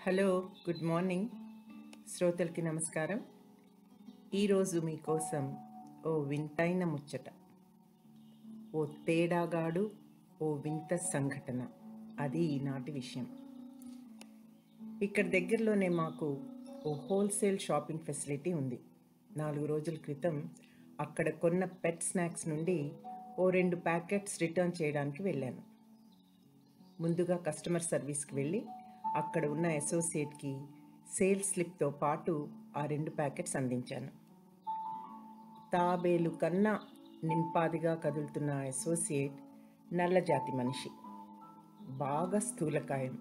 Hello, good morning. శ్రోతలకి నమస్కారం. ఈరోజు మీకోసం ఓ వింతైన ముచ్చట, ఓ తేడాగాడు, ఓ వింత సంఘటన. అది ఈనాటి విషయం. ఇక్కడ దగ్గరలోనే మాకు ఓ హోల్సేల్ షాపింగ్ ఫెసిలిటీ ఉంది. 4 రోజుల క్రితం అక్కడ కొన్న పెట్ స్నాక్స్ నుండి ఓ 2 ప్యాకెట్స్ రిటర్న్ చేయడానికి వెళ్ళాను. ముందుగా కస్టమర్ సర్వీస్కి వెళ్ళి అక్కడ ఉన్న అసోసియేట్కి సేల్స్ స్లిప్తో పాటు ఆ 2 ప్యాకెట్స్ అందించాను. తాబేలు కన్నా నింపాదిగా కదులుతున్న ఆ అసోసియేట్ నల్లజాతి మనిషి. బాగా స్థూలకాయం.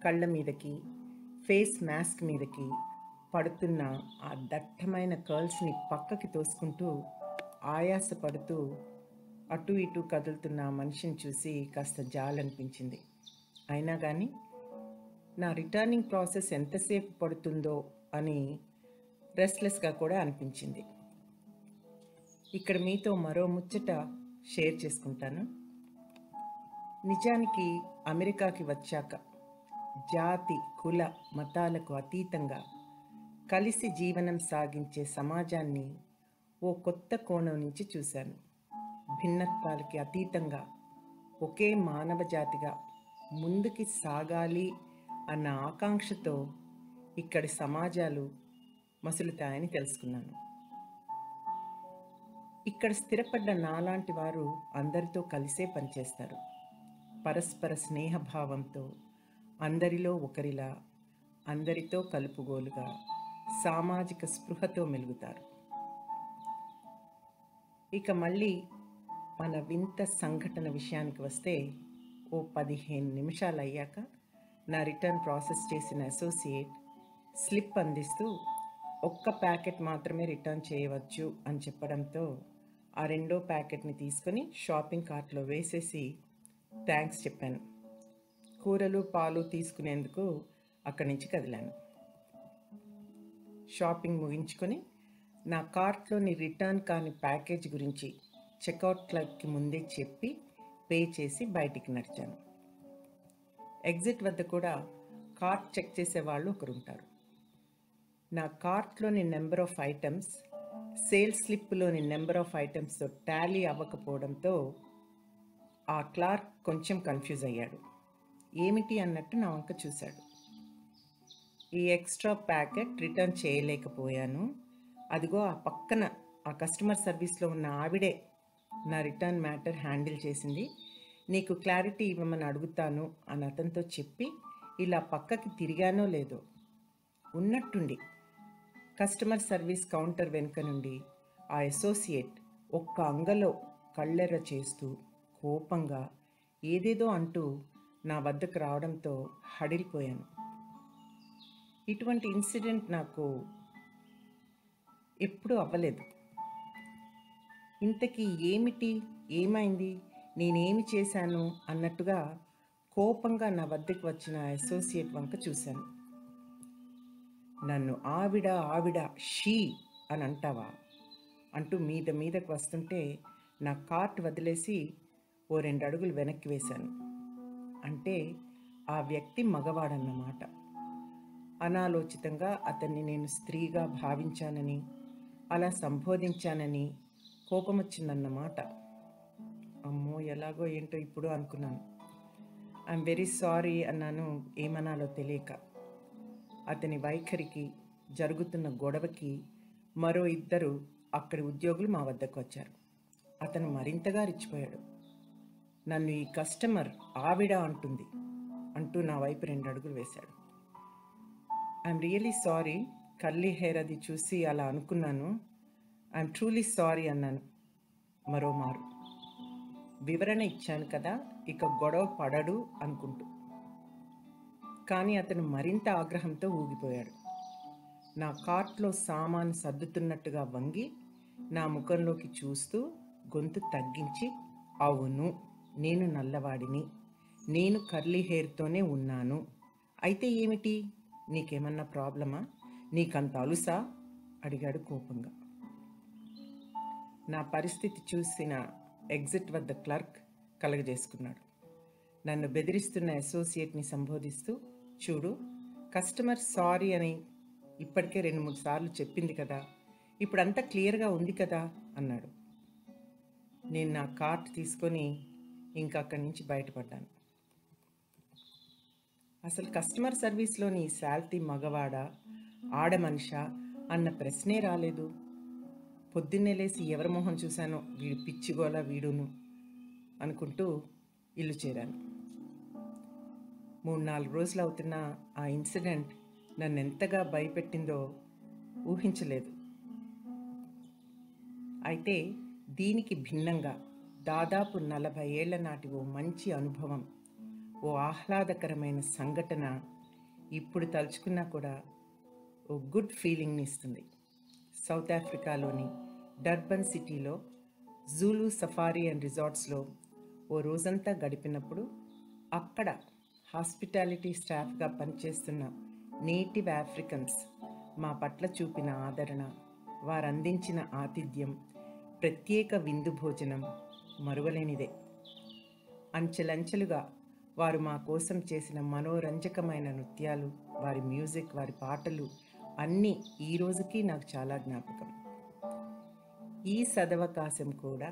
కళ్ళ మీదకి, ఫేస్ మాస్క్ మీదకి పడుతున్న ఆ దట్టమైన కర్ల్స్ని పక్కకి తోసుకుంటూ ఆయాసపడుతూ అటు ఇటు కదులుతున్న ఆ మనిషిని చూసి కాస్త జాలనిపించింది. అయినా కానీ నా రిటర్నింగ్ ప్రాసెస్ ఎంతసేపు పడుతుందో అని రెస్ట్లెస్గా కూడా అనిపించింది. ఇక్కడ మీతో మరో ముచ్చట షేర్ చేసుకుంటాను. నిజానికి అమెరికాకి వచ్చాక జాతి, కుల, మతాలకు అతీతంగా కలిసి జీవనం సాగించే సమాజాన్ని ఓ కొత్త కోణం నుంచి చూశాను. భిన్నత్వాలకి అతీతంగా ఒకే మానవ జాతిగా ముందుకి సాగాలి అన్న ఆకాంక్షతో ఇక్కడి సమాజాలు మసులుతాయని తెలుసుకున్నాను. ఇక్కడ స్థిరపడ్డ నాలాంటి వారు అందరితో కలిసే పనిచేస్తారు. పరస్పర స్నేహభావంతో, అందరిలో ఒకరిలా, అందరితో కలుపుగోలుగా, సామాజిక స్పృహతో మెలుగుతారు. ఇక మళ్ళీ మన వింత సంఘటన విషయానికి వస్తే, ఓ 15 నిమిషాలు అయ్యాక నా రిటర్న్ ప్రాసెస్ చేసిన అసోసియేట్ స్లిప్ అందిస్తూ ఒక్క ప్యాకెట్ మాత్రమే రిటర్న్ చేయవచ్చు అని చెప్పడంతో ఆ 2వ ప్యాకెట్ని తీసుకొని షాపింగ్ కార్ట్లో వేసేసి థ్యాంక్స్ చెప్పాను. కూరలు, పాలు తీసుకునేందుకు అక్కడి నుంచి కదిలాను. షాపింగ్ ముగించుకొని నా కార్ట్లోని రిటర్న్ కాని ప్యాకేజ్ గురించి చెక్అవుట్ క్లర్క్కి ముందే చెప్పి పే చేసి బయటికి నడిచాను. ఎగ్జిట్ వద్ద కూడా కార్ట్ చెక్ చేసేవాళ్ళు ఒకరుంటారు. నా కార్ట్లోని నెంబర్ ఆఫ్ ఐటమ్స్ సేల్స్ స్లిప్లోని నెంబర్ ఆఫ్ ఐటమ్స్తో టాలీ అవ్వకపోవడంతో ఆ క్లార్క్ కొంచెం కన్ఫ్యూజ్ అయ్యాడు. ఏమిటి అన్నట్టు నా వంక చూశాడు. ఈ ఎక్స్ట్రా ప్యాకెట్ రిటర్న్ చేయలేకపోయాను. అదిగో ఆ పక్కన ఆ కస్టమర్ సర్వీస్లో ఉన్న ఆవిడే నా రిటర్న్ మ్యాటర్ హ్యాండిల్ చేసింది. నీకు క్లారిటీ ఇవ్వమని అడుగుతాను అని అతనితో చెప్పి ఇలా పక్కకి తిరిగానో లేదో, ఉన్నట్టుండి కస్టమర్ సర్వీస్ కౌంటర్ వెనుక నుండి ఆ అసోసియేట్ ఒక్క అంగలో కళ్ళెర్ర చేస్తూ కోపంగా ఏదేదో అంటూ నా వద్దకు రావడంతో హడిలిపోయాను. ఇటువంటి ఇన్సిడెంట్ నాకు ఎప్పుడూ అవ్వలేదు. ఇంతకీ ఏమైంది, నేనేమి చేశాను అన్నట్టుగా కోపంగా నా వద్దకు వచ్చిన అసోసియేట్ వంక చూశాను. నన్ను ఆవిడ షీ అని అంటావా అంటూ మీదకు వస్తుంటే నా కార్ట్ వదిలేసి ఓ 2 అడుగులు వెనక్కి వేశాను. అంటే ఆ వ్యక్తి మగవాడన్నమాట. అనాలోచితంగా అతన్ని నేను స్త్రీగా భావించానని, అలా సంబోధించానని కోపం వచ్చిందన్నమాట. అమ్మో, ఎలాగో ఏంటో ఇప్పుడు అనుకున్నాను. ఐఎమ్ వెరీ సారీ అన్నాను, ఏమనాలో తెలియక. అతని వైఖరికి, జరుగుతున్న గొడవకి మరో 2 అక్కడి ఉద్యోగులు మా వద్దకు వచ్చారు. అతను మరింతగా రెచ్చిపోయాడు. నన్ను ఈ కస్టమర్ ఆవిడ అంటుంది అంటూ నా వైపు 2 అడుగులు వేశాడు. I'm really sorry, curly hair అది చూసి అలా అనుకున్నాను. ఐఎమ్ ట్రూలీ సారీ అన్నాను మరోమారు. వివరణ ఇచ్చాను కదా, ఇక గొడవ పడడు అనుకుంటూ. కానీ అతను మరింత ఆగ్రహంతో ఊగిపోయాడు. నా కార్ట్లో సామాను సర్దుతున్నట్టుగా వంగి నా ముఖంలోకి చూస్తూ గొంతు తగ్గించి, అవును, నేను నల్లవాడిని, నేను కర్లీ హెయిర్తోనే ఉన్నాను, అయితే ఏమిటి, నీకేమన్నా ప్రాబ్లమా, నీకంత అలుసా అడిగాడు కోపంగా. నా పరిస్థితి చూసిన ఎగ్జిట్ వద్ద క్లర్క్ కలగజేసుకున్నాడు. నన్ను బెదిరిస్తున్న అసోసియేట్ని సంబోధిస్తూ, చూడు, కస్టమర్ సారీ అని ఇప్పటికే 2-3 సార్లు చెప్పింది కదా, ఇప్పుడంతా క్లియర్గా ఉంది కదా అన్నాడు. నేను నా కార్ట్ తీసుకొని ఇంకా అక్కడి నుంచి బయటపడ్డాను. అసలు కస్టమర్ సర్వీస్లోని శాల్తీ మగవాడా ఆడమనిషా అన్న ప్రశ్నే రాలేదు. పొద్దున్నే లేచి ఎవరి మొహం చూశానో, వీడు పిచ్చిగోల వీడును అనుకుంటూ ఇల్లు చేరాను. 3-4 రోజులు అవుతున్న ఆ ఇన్సిడెంట్ నన్ను ఎంతగా భయపెట్టిందో ఊహించలేదు. అయితే దీనికి భిన్నంగా దాదాపు 40 ఏళ్ల నాటి ఓ మంచి అనుభవం, ఓ ఆహ్లాదకరమైన సంఘటన ఇప్పుడు తలుచుకున్నా కూడా ఓ గుడ్ ఫీలింగ్ని ఇస్తుంది. సౌత్ ఆఫ్రికాలోని డర్బన్ సిటీలో జూలు సఫారీ అండ్ రిసార్ట్స్లో ఓ రోజంతా గడిపినప్పుడు అక్కడ హాస్పిటాలిటీ స్టాఫ్గా పనిచేస్తున్న నేటివ్ ఆఫ్రికన్స్ మా పట్ల చూపిన ఆదరణ, వారందించిన ఆతిథ్యం, ప్రత్యేక విందు భోజనం మరువలేనిదే. అంచెలంచెలుగా వారు మా కోసం చేసిన మనోరంజకమైన నృత్యాలు, వారి మ్యూజిక్, వారి పాటలు అన్నీ ఈ రోజుకి నాకు చాలా జ్ఞాపకం. ఈ సదవకాశం కూడా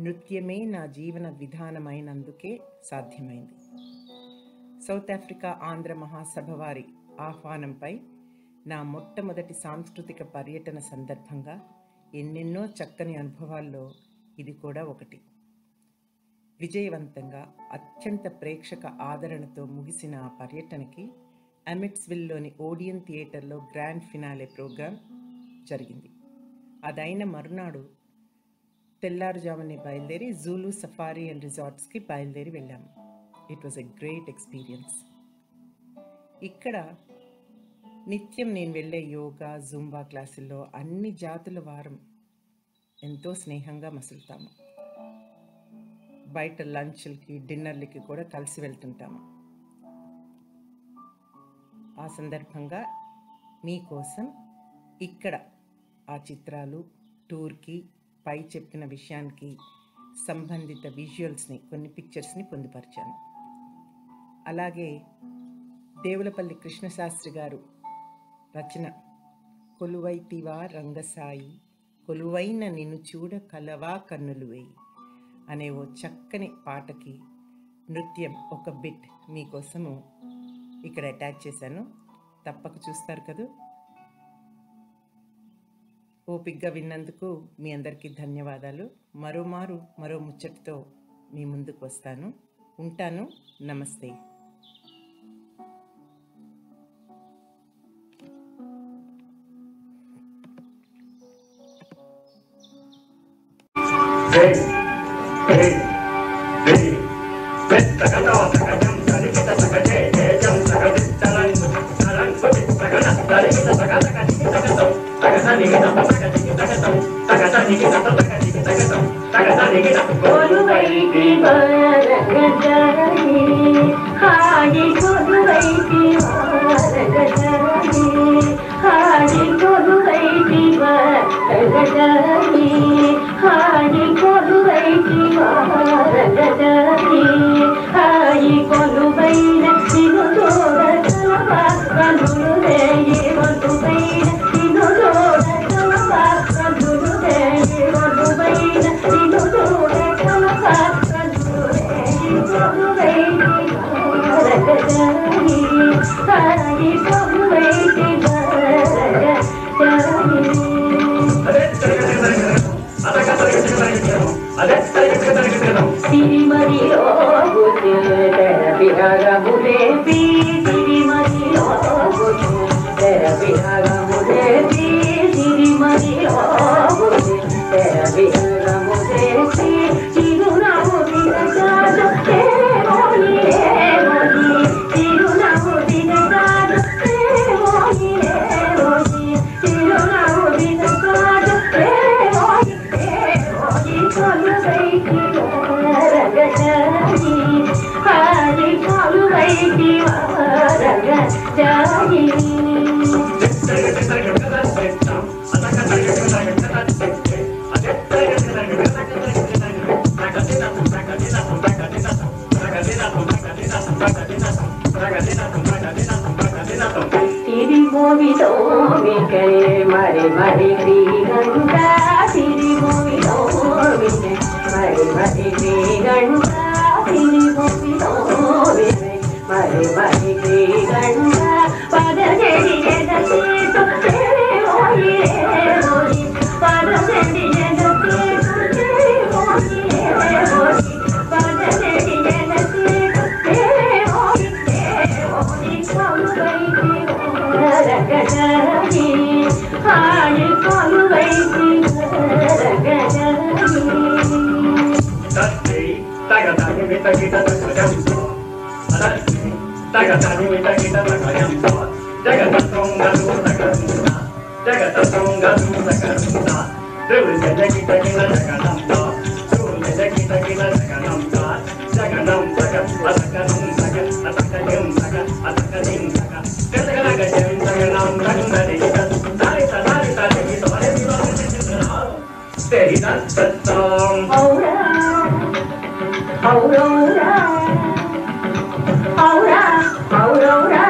నృత్యమే నా జీవన విధానమైనందుకే సాధ్యమైంది. సౌత్ ఆఫ్రికా ఆంధ్ర మహాసభ వారి ఆహ్వానంపై నా మొట్టమొదటి సాంస్కృతిక పర్యటన సందర్భంగా ఎన్నెన్నో చక్కని అనుభవాల్లో ఇది కూడా ఒకటి. విజయవంతంగా అత్యంత ప్రేక్షక ఆదరణతో ముగిసిన ఆ పర్యటనకి అమిట్స్విల్లోని ఓడియన్ థియేటర్లో గ్రాండ్ ఫినాలే ప్రోగ్రాం జరిగింది. అదైన మరునాడు తెల్లారుజామునే బయలుదేరి జూలు సఫారీ అండ్ రిసార్ట్స్కి బయలుదేరి వెళ్ళాము. It was a great experience. ఇక్కడ నిత్యం నేను వెళ్ళే యోగా, జుంబా క్లాసుల్లో అన్ని జాతుల వారం ఎంతో స్నేహంగా మసులుతాము. బయట లంచ్లకి, డిన్నర్లకి కూడా కలిసి వెళ్తుంటాము. ఆ సందర్భంగా మీకోసం ఇక్కడ ఆ చిత్రాలు, టూర్కి, పై చెప్పిన విషయానికి సంబంధిత విజువల్స్ని, కొన్ని పిక్చర్స్ని పొందుపరిచాను. అలాగే దేవులపల్లి కృష్ణశాస్త్రి గారు రచన కొలువైతివా రంగసాయి, కొలువైన నిన్ను చూడ కలవా కన్నులు వేయి అనే ఓ చక్కని పాటకి నృత్యం ఒక బిట్ మీకోసము ఇక్కడ అటాచ్ చేశాను. తప్పక చూస్తారు కదూ. ఓపిగ్గా విన్నందుకు మీ అందరికీ ధన్యవాదాలు. మరో ముచ్చటతో మీ ముందుకు వస్తాను. ఉంటాను. నమస్తే. Ragadina, మరి శ్రీగంట సిరిభూమిలో విజయ్ మరి శ్రీగంట సిరిభూమిలో విజయ్ మరి శ్రీగంట పదజడి జగతీతో ఓయి ఓయి పదజడి జగతీతో ఓయి ఓయి పదజడి జగతీతో ఓయి ఓయి కౌలువైకి రగజని హాని కౌలువైకి రగజని తత్తి తగదని వితగిత తగజం తత్తి తగదని వితగిత తగజం జగత సొంగలు తగరునా జగత సొంగలు తగరునా దేవుడి జగత కిల జగనంత దేవుడి జగత కిల జగనంత జగనం జగం అతకనం జగం అతకయం జగం అతకయం జగం జగనగజం జగనం జగనది దారి దారి దారి తోరే వివరణ తెరి దత్తం ఔరా ఔరా ఔరా ఔరా